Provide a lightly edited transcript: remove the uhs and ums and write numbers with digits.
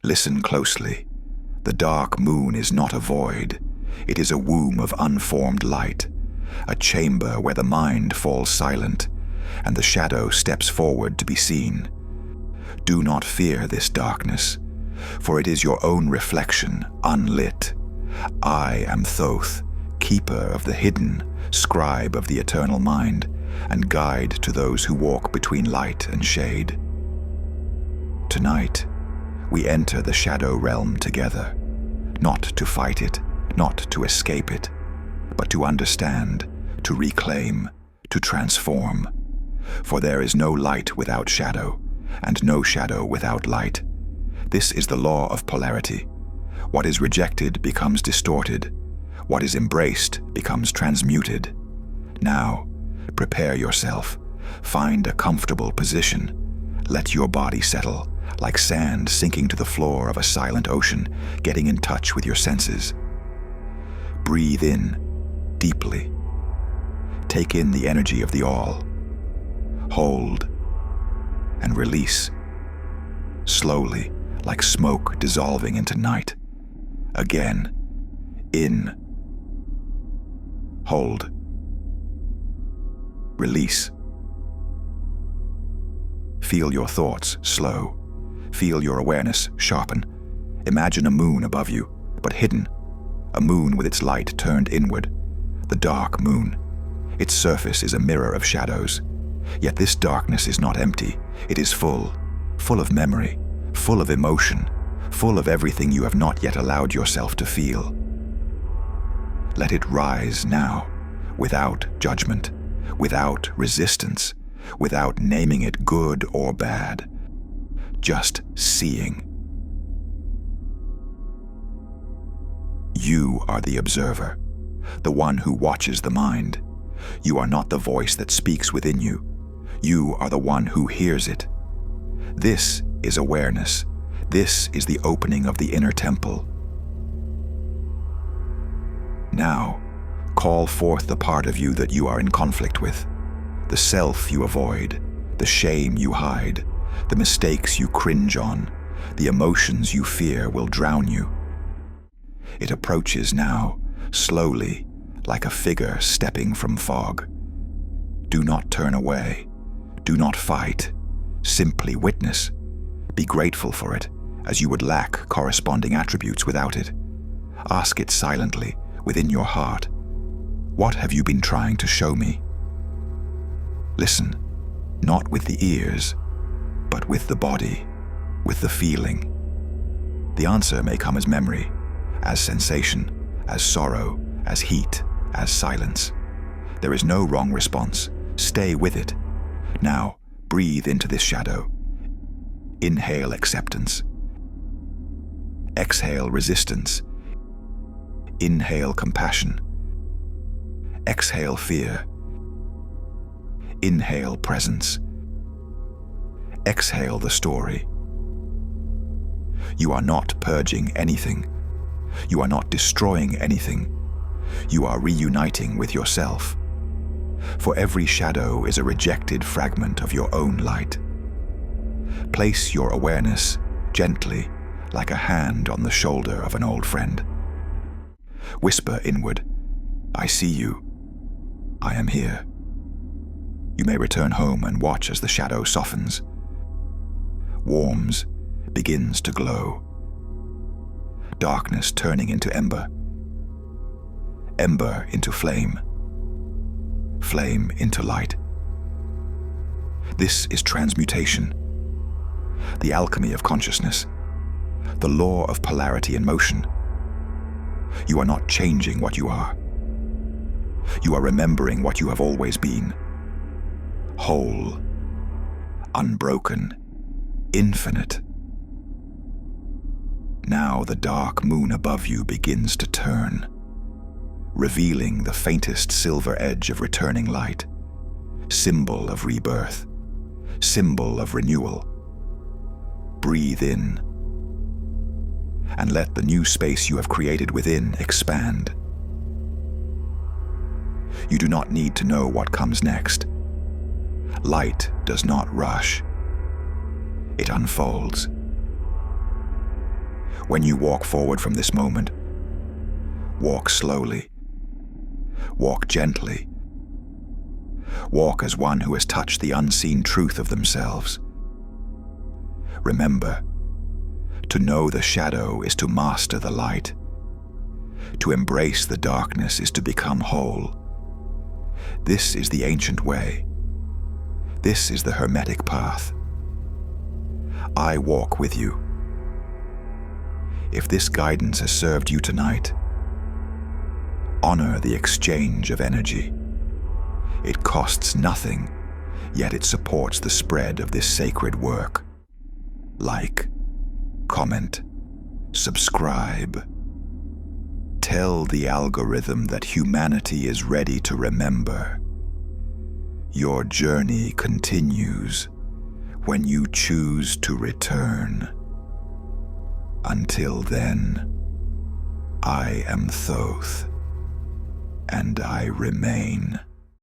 Listen closely. The dark moon is not a void. It is a womb of unformed light, a chamber where the mind falls silent and the shadow steps forward to be seen. Do not fear this darkness, for it is your own reflection, unlit. I am Thoth, keeper of the hidden, scribe of the eternal mind, and guide to those who walk between light and shade. Tonight, we enter the shadow realm together, not to fight it, not to escape it, but to understand, to reclaim, to transform. For there is no light without shadow, and no shadow without light. This is the law of polarity. What is rejected becomes distorted. What is embraced becomes transmuted. Now, prepare yourself. Find a comfortable position. Let your body settle, like sand sinking to the floor of a silent ocean, getting in touch with your senses. Breathe in, deeply. Take in the energy of the all. Hold, and release. Slowly, like smoke dissolving into night. Again, in. Hold. Release. Feel your thoughts slow. Feel your awareness sharpen. Imagine a moon above you, but hidden. A moon with its light turned inward. The dark moon. Its surface is a mirror of shadows. Yet this darkness is not empty. It is full of memory, full of emotion, full of everything you have not yet allowed yourself to feel. Let it rise now, without judgment, without resistance, without naming it good or bad, just seeing. You are the observer, the one who watches the mind. You are not the voice that speaks within you. You are the one who hears it. This is awareness. This is the opening of the inner temple. Now, call forth the part of you that you are in conflict with, the self you avoid, the shame you hide, the mistakes you cringe on, the emotions you fear will drown you. It approaches now, slowly, like a figure stepping from fog. Do not turn away. Do not fight. Simply witness. Be grateful for it, as you would lack corresponding attributes without it. Ask it silently, within your heart. What have you been trying to show me? Listen, not with the ears, but with the body, with the feeling. The answer may come as memory, as sensation, as sorrow, as heat, as silence. There is no wrong response. Stay with it. Now, breathe into this shadow. Inhale acceptance. Exhale resistance. Inhale compassion. Exhale fear. Inhale presence. Exhale the story. You are not purging anything. You are not destroying anything. You are reuniting with yourself. For every shadow is a rejected fragment of your own light. Place your awareness gently, like a hand on the shoulder of an old friend. Whisper inward, I see you. I am here. You may return home and watch as the shadow softens, warms, begins to glow. Darkness turning into ember. Ember into flame. Flame into light. This is transmutation, the alchemy of consciousness, the law of polarity in motion. You are not changing what you are. You are remembering what you have always been. Whole, unbroken, infinite. Now the dark moon above you begins to turn, revealing the faintest silver edge of returning light, symbol of rebirth, symbol of renewal. Breathe in, and let the new space you have created within expand. You do not need to know what comes next. Light does not rush. It unfolds. When you walk forward from this moment, walk slowly, walk gently, walk as one who has touched the unseen truth of themselves. Remember, to know the shadow is to master the light. To embrace the darkness is to become whole. This is the ancient way. This is the Hermetic path. I walk with you. If this guidance has served you tonight, honor the exchange of energy. It costs nothing, yet it supports the spread of this sacred work. Like, comment, subscribe. Tell the algorithm that humanity is ready to remember. Your journey continues when you choose to return. Until then, I am Thoth, and I remain.